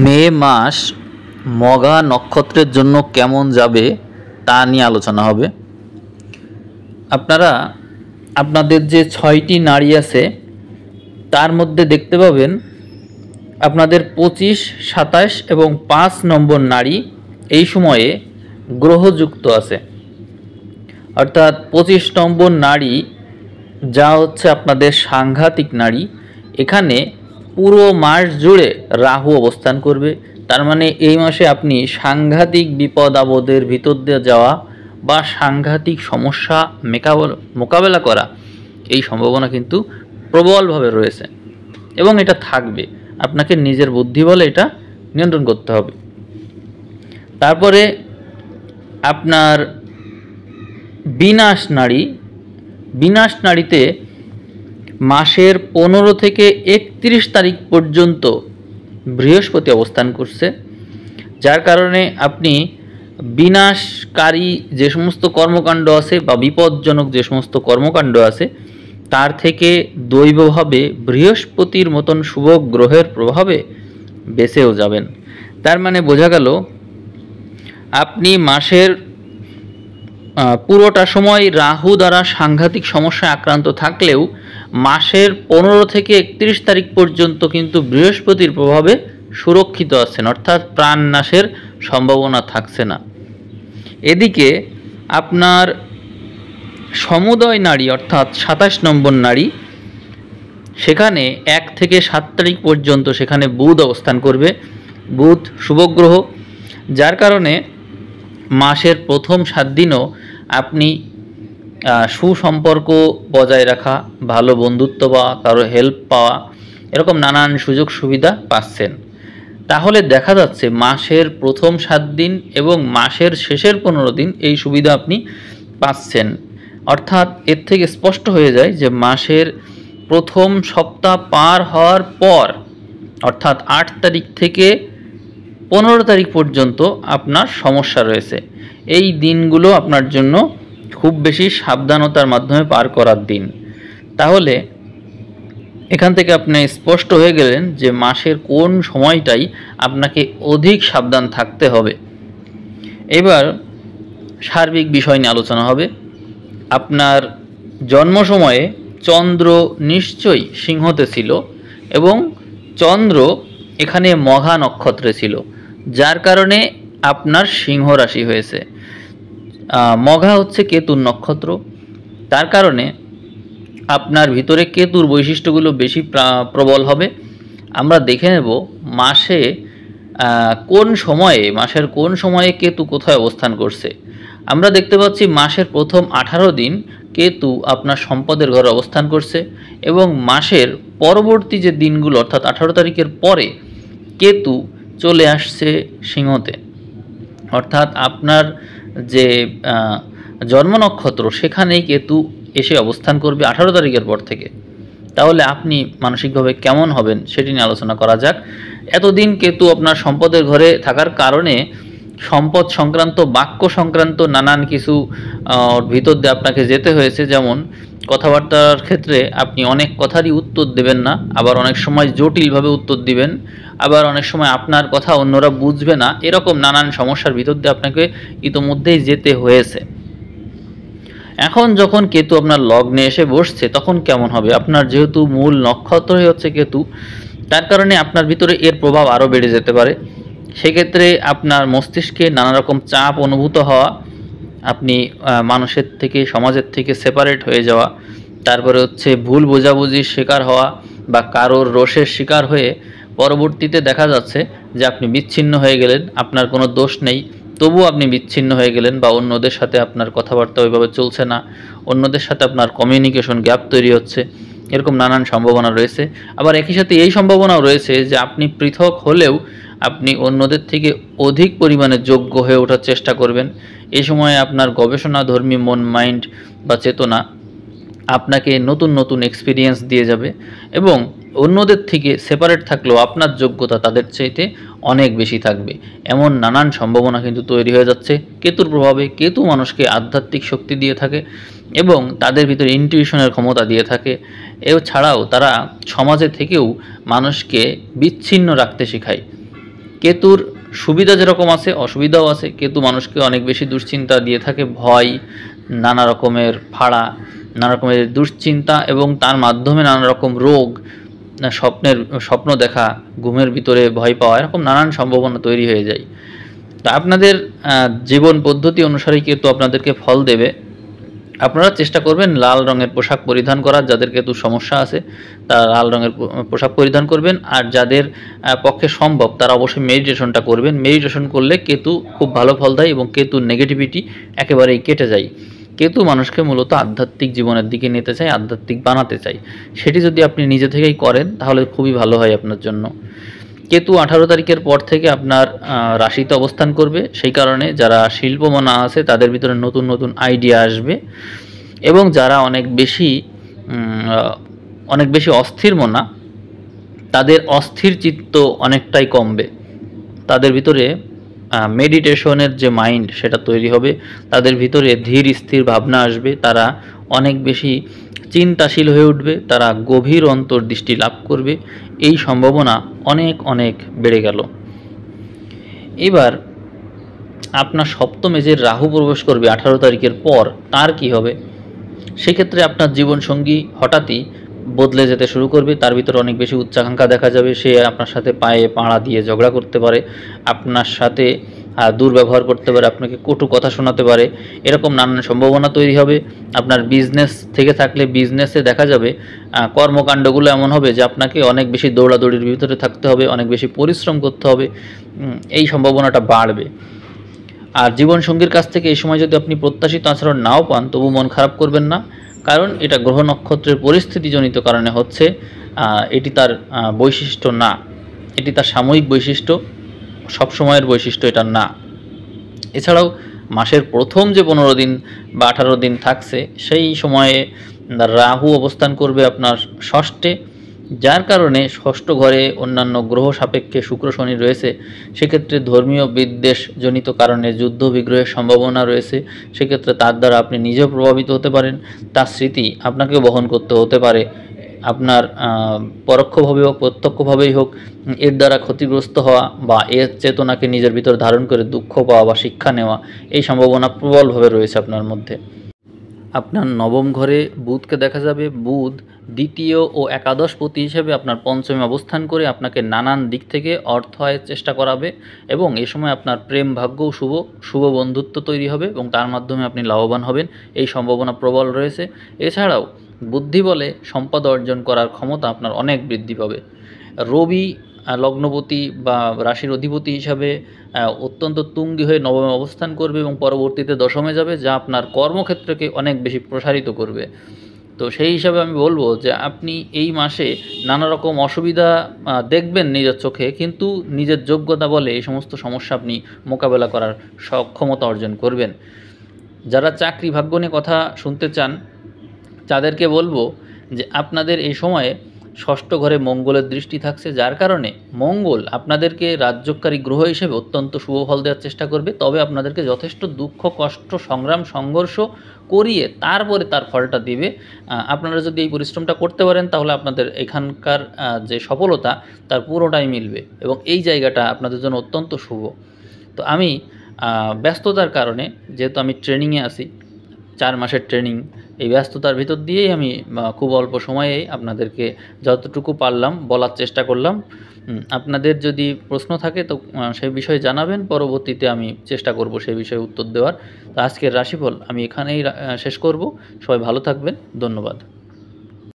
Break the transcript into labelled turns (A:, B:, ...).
A: মে মাস মঘা নক্ষত্রের জন্য কেমন যাবে তা নিয়ে আলোচনা হবে। আপনারা আপনাদের যে 6টি নাড়ি আছে তার মধ্যে দেখতে পাবেন আপনাদের 25, 27 এবং 5 নম্বর নাড়ি এই সময়ে গ্রহযুক্ত আছে। অর্থাৎ 25 নম্বর নাড়ি যা হচ্ছে আপনাদের সাংঘাতিক নাড়ি, এখানে পুরো মাস জুড়ে রাহু অবস্থান করবে। তার মানে এই মাসে আপনি সাংঘাতিক বিপদ আপদের ভিতর দিয়ে যাওয়া বা সাংঘাতিক সমস্যা মোকাবেলা করা এই সম্ভাবনা কিন্তু প্রবলভাবে রয়েছে এবং এটা থাকবে। আপনাকে নিজের বুদ্ধি বলে এটা নিয়ন্ত্রণ করতে হবে। তারপরে আপনার বিনাশ নাড়িতে মাসের 15 থেকে 31 তারিখ পর্যন্ত বৃহস্পতি অবস্থান করছে, যার কারণে আপনি বিনাশকারী যে সমস্ত কর্মকাণ্ড আছে বা বিপজ্জনক যে সমস্ত কর্মকাণ্ড আছে তার থেকে দৈবভাবে বৃহস্পতির মতন শুভ গ্রহের প্রভাবে বেঁচেও যাবেন। তার মানে বোঝা গেল আপনি মাসের পুরোটা সময় রাহু দ্বারা সাংঘাতিক সমস্যায় আক্রান্ত থাকলেও মাসের 15 থেকে 31 তারিখ পর্যন্ত কিন্তু বৃহস্পতির প্রভাবে সুরক্ষিত আছেন, অর্থাৎ প্রাণনাশের সম্ভাবনা থাকছে না। এদিকে আপনার সমুদয় নাড়ি অর্থাৎ 27 নম্বর নাড়ি, সেখানে 1 থেকে 7 তারিখ পর্যন্ত সেখানে বুধ অবস্থান করবে। বুধ শুভগ্রহ, যার কারণে মাসের প্রথম 7 দিনও আপনি সুসম্পর্ক বজায় রাখা, ভালো বন্ধুত্ব পাওয়া, কারো হেল্প পাওয়া, এরকম নানান সুযোগ সুবিধা পাচ্ছেন। তাহলে দেখা যাচ্ছে মাসের প্রথম 7 দিন এবং মাসের শেষের 15 দিন এই সুবিধা আপনি পাচ্ছেন। অর্থাৎ এর থেকে স্পষ্ট হয়ে যায় যে মাসের প্রথম সপ্তাহ পার হওয়ার পর অর্থাৎ 8 তারিখ থেকে 15 তারিখ পর্যন্ত আপনার সমস্যা রয়েছে। এই দিনগুলো আপনার জন্য খুব বেশি সাবধানতার মাধ্যমে পার করার দিন। তাহলে এখান থেকে আপনি স্পষ্ট হয়ে গেলেন যে মাসের কোন সময়টাই আপনাকে অধিক সাবধান থাকতে হবে। এবার সার্বিক বিষয় নিয়ে আলোচনা হবে। আপনার জন্ম সময়ে চন্দ্র নিশ্চয়ই সিংহতে ছিল এবং চন্দ্র এখানে মঘা নক্ষত্রে ছিল, যার কারণে আপনার সিংহ রাশি হয়েছে। মঘা হচ্ছে কেতুর নক্ষত্র, তার কারণে আপনার ভিতরে কেতুর বৈশিষ্ট্যগুলো বেশি প্রবল হবে। আমরা দেখে নেব মাসের কোন সময়ে কেতু কোথায় অবস্থান করছে। আমরা দেখতে পাচ্ছি মাসের প্রথম 18 দিন কেতু আপনার সম্পদের ঘরে অবস্থান করছে এবং মাসের পরবর্তী যে দিনগুলো অর্থাৎ 18 তারিখের পরে কেতু চলে আসছে সিংহতে। অর্থাৎ আপনার যে জন্ম নক্ষত্র সেখানেই কেতু এসে অবস্থান করবে 18 তারিখের পর থেকে। তাহলে আপনি মানসিকভাবে কেমন হবেন সেটি নিয়ে আলোচনা করা যাক। এতদিন কেতু আপনার সম্পদের ঘরে থাকার কারণে সম্পদ সংক্রান্ত, বাক্য সংক্রান্ত নানান কিছু ভিতর দিয়ে আপনাকে যেতে হয়েছে। যেমন কথাবার্তার ক্ষেত্রে আপনি অনেক কথারই উত্তর দেবেন না, আবার অনেক সময় জটিলভাবে উত্তর দিবেন, আবার অনেক সময় আপনার কথা অন্যরা বুঝবে না। এরকম নানান সমস্যার ভিতর দিয়ে আপনাকে ইতোমধ্যেই যেতে হয়েছে। এখন যখন কেতু আপনার লগ্নে এসে বসছে তখন কেমন হবে? আপনার যেহেতু মূল নক্ষত্রই হচ্ছে কেতু, তার কারণে আপনার ভিতরে এর প্রভাব আরও বেড়ে যেতে পারে। সেক্ষেত্রে আপনার মস্তিষ্কে নানা রকম চাপ অনুভূত হওয়া, আপনি মানুষের থেকে, সমাজের থেকে সেপারেট হয়ে যাওয়া, তারপরে হচ্ছে ভুল বোঝাবুঝির শিকার হওয়া বা কারোর রোষের শিকার হয়ে পরবর্তীতে দেখা যাচ্ছে যে আপনি বিচ্ছিন্ন হয়ে গেলেন। আপনার কোনো দোষ নেই, তবুও আপনি বিচ্ছিন্ন হয়ে গেলেন বা অন্যদের সাথে আপনার কথাবার্তা ওইভাবে চলছে না, অন্যদের সাথে আপনার কমিউনিকেশন গ্যাপ তৈরি হচ্ছে, এরকম নানান সম্ভাবনা রয়েছে। আবার একই সাথে এই সম্ভাবনাও রয়েছে যে আপনি পৃথক হলেও আপনি অন্যদের থেকে অধিক পরিমাণে যোগ্য হয়ে ওঠার চেষ্টা করবেন। এই সময়ে আপনার গবেষণাধর্মী মন, মাইন্ড বা চেতনা আপনাকে নতুন নতুন এক্সপিরিয়েন্স দিয়ে যাবে এবং অন্যদের থেকে সেপারেট থাকলেও আপনার যোগ্যতা তাদের চাইতে অনেক বেশি থাকবে। এমন নানান সম্ভাবনা কিন্তু তৈরি হয়ে যাচ্ছে কেতুর প্রভাবে। কেতু মানুষকে আধ্যাত্মিক শক্তি দিয়ে থাকে এবং তাদের ভিতরে ইনটিউশনের ক্ষমতা দিয়ে থাকে। এছাড়াও তারা সমাজে থেকেও মানুষকে বিচ্ছিন্ন রাখতে শেখায়। কেতুর সুবিধা যেরকম আছে অসুবিধাও আছে। কেতু মানুষকে অনেক বেশি দুশ্চিন্তা দিয়ে থাকে, ভয়, নানা রকমের ফাড়া, নানা রকমের দুশ্চিন্তা এবং তার মাধ্যমে নানা রকম রোগ, স্বপ্ন দেখা, ঘুমের ভিতরে ভয় পাওয়া, এরকম নানান সম্ভাবনা তৈরি হয়ে যায়। তা আপনাদের জীবন পদ্ধতি অনুসারেই কেতু আপনাদেরকে ফল দেবে। আপনারা চেষ্টা করবেন লাল রঙের পোশাক পরিধান করার। যাদের কেতু সমস্যা আছে তারা লাল রঙের পোশাক পরিধান করবেন, আর যাদের পক্ষে সম্ভব তারা অবশ্যই মেডিটেশনটা করবেন। মেডিটেশন করলে কেতু খুব ভালো ফল দেয় এবং কেতুর নেগেটিভিটি একেবারেই কেটে যায়। কেতু মানুষকে মূলত আধ্যাত্মিক জীবনের দিকে নিতে চায়, আধ্যাত্মিক বানাতে চায়। সেটি যদি আপনি নিজে থেকেই করেন তাহলে খুবই ভালো হয় আপনার জন্য। কেতু 18 তারিখের পর থেকে আপনার রাশিতে অবস্থান করবে, সেই কারণে যারা শিল্পমনা আছে তাদের ভিতরে নতুন নতুন আইডিয়া আসবে এবং যারা অনেক বেশি অস্থির মনা, তাদের অস্থির চিত্ত অনেকটাই কমবে। তাদের ভিতরে মেডিটেশনের যে মাইন্ড সেটা তৈরি হবে, তাদের ভিতরে ধীর স্থির ভাবনা আসবে, তারা অনেক বেশি চিন্তাশীল হয়ে উঠবে, তারা গভীর অন্তর্দৃষ্টি লাভ করবে। এই সম্ভাবনা অনেক অনেক বেড়ে গেল। এবার আপনার সপ্তমে যে রাহু প্রবেশ করবে 18 তারিখের পর, তার কি হবে? সেক্ষেত্রে আপনার জীবনসঙ্গী হঠাৎই বদলে যেতে শুরু করবে। তার ভিতরে অনেক বেশি উচ্চাকাঙ্ক্ষা দেখা যাবে। সে আপনার সাথে পায়ে পাড়া দিয়ে ঝগড়া করতে পারে, আপনার সাথে দুর্ব্যবহার করতে পারে, আপনাকে কটু কথা শোনাতে পারে। এরকম নানান সম্ভাবনা তৈরি হবে। আপনার বিজনেস থেকে থাকলে বিজনেসে দেখা যাবে কর্মকাণ্ডগুলো এমন হবে যে আপনাকে অনেক বেশি দৌড়াদৌড়ির ভিতরে থাকতে হবে, অনেক বেশি পরিশ্রম করতে হবে। এই সম্ভাবনাটা বাড়বে। আর জীবনসঙ্গীর কাছ থেকে এই সময় যদি আপনি প্রত্যাশিত আচরণ নাও পান, তবু মন খারাপ করবেন না, কারণ এটা গ্রহ নক্ষত্রের পরিস্থিতিজনিত কারণে হচ্ছে। এটি তার বৈশিষ্ট্য না, এটি তার সাময়িক বৈশিষ্ট্য, সবসময়ের বৈশিষ্ট্য এটা না। এছাড়াও মাসের প্রথম যে 15 দিন বা 18 দিন থাকছে, সেই সময়ে রাহু অবস্থান করবে আপনার ষষ্ঠে, যার কারণে ষষ্ঠ ঘরে অন্যান্য গ্রহ সাপেক্ষে শুক্র শনি রয়েছে। সেক্ষেত্রে ধর্মীয় বিদ্বেষজনিত কারণে যুদ্ধ বিগ্রহের সম্ভাবনা রয়েছে। সেক্ষেত্রে তার দ্বারা আপনি নিজেও প্রভাবিত হতে পারেন, তার স্মৃতি আপনাকেও বহন করতে হতে পারে। আপনার পরোক্ষভাবে হোক প্রত্যক্ষভাবেই হোক এর দ্বারা ক্ষতিগ্রস্ত হওয়া বা এর চেতনাকে নিজের ভিতর ধারণ করে দুঃখ পাওয়া বা শিক্ষা নেওয়া, এই সম্ভাবনা প্রবলভাবে রয়েছে আপনার মধ্যে। আপনার নবম ঘরে বুধকে দেখা যাবে। বুধ দ্বিতীয় ও একাদশপতি হিসেবে আপনার পঞ্চমে অবস্থান করে আপনাকে নানান দিক থেকে অর্থ আয়ের চেষ্টা করাবে এবং এ সময় আপনার প্রেম ভাগ্যও শুভ বন্ধুত্ব তৈরি হবে এবং তার মাধ্যমে আপনি লাভবান হবেন, এই সম্ভাবনা প্রবল রয়েছে। এছাড়াও বুদ্ধি বলে সম্পদ অর্জন করার ক্ষমতা আপনার অনেক বৃদ্ধি পাবে। রবি লগ্নপতি বা রাশির অধিপতি হিসাবে অত্যন্ত তুঙ্গি হয়ে নবমে অবস্থান করবে এবং পরবর্তীতে দশমে যাবে, যা আপনার কর্মক্ষেত্রকে অনেক বেশি প্রসারিত করবে। তো সেই হিসাবে আমি বলবো যে আপনি এই মাসে নানা রকম অসুবিধা দেখবেন নিজের চোখে, কিন্তু নিজের যোগ্যতা বলে এই সমস্ত সমস্যা আপনি মোকাবেলা করার সক্ষমতা অর্জন করবেন। যারা চাকরি ভাগ্য নিয়ে কথা শুনতে চান তাদেরকে বলবো যে আপনাদের এই সময়ে ষষ্ঠ ঘরে মঙ্গলের দৃষ্টি থাকছে, যার কারণে মঙ্গল আপনাদেরকে রাজ্যকারী গ্রহ হিসেবে অত্যন্ত শুভ ফল দেওয়ার চেষ্টা করবে। তবে আপনাদেরকে যথেষ্ট দুঃখ কষ্ট সংগ্রাম সংঘর্ষ করিয়ে তারপরে তার ফলটা দিবে। আপনারা যদি এই পরিশ্রমটা করতে পারেন তাহলে আপনাদের এখানকার যে সফলতা তার পুরোটাই মিলবে এবং এই জায়গাটা আপনাদের জন্য অত্যন্ত শুভ। তো আমি ব্যস্ততার কারণে, যেহেতু আমি ট্রেনিংয়ে আছি, 4 মাসের ট্রেনিং, এই ব্যস্ততার ভিতর দিয়েই আমি খুব অল্প সময়েই আপনাদেরকে যতটুকু পারলাম বলার চেষ্টা করলাম। আপনাদের যদি প্রশ্ন থাকে তো সেই বিষয়ে জানাবেন, পরবর্তীতে আমি চেষ্টা করব সেই বিষয়ে উত্তর দেওয়ার। তো আজকের রাশিফল আমি এখানেই শেষ করব। সবাই ভালো থাকবেন, ধন্যবাদ।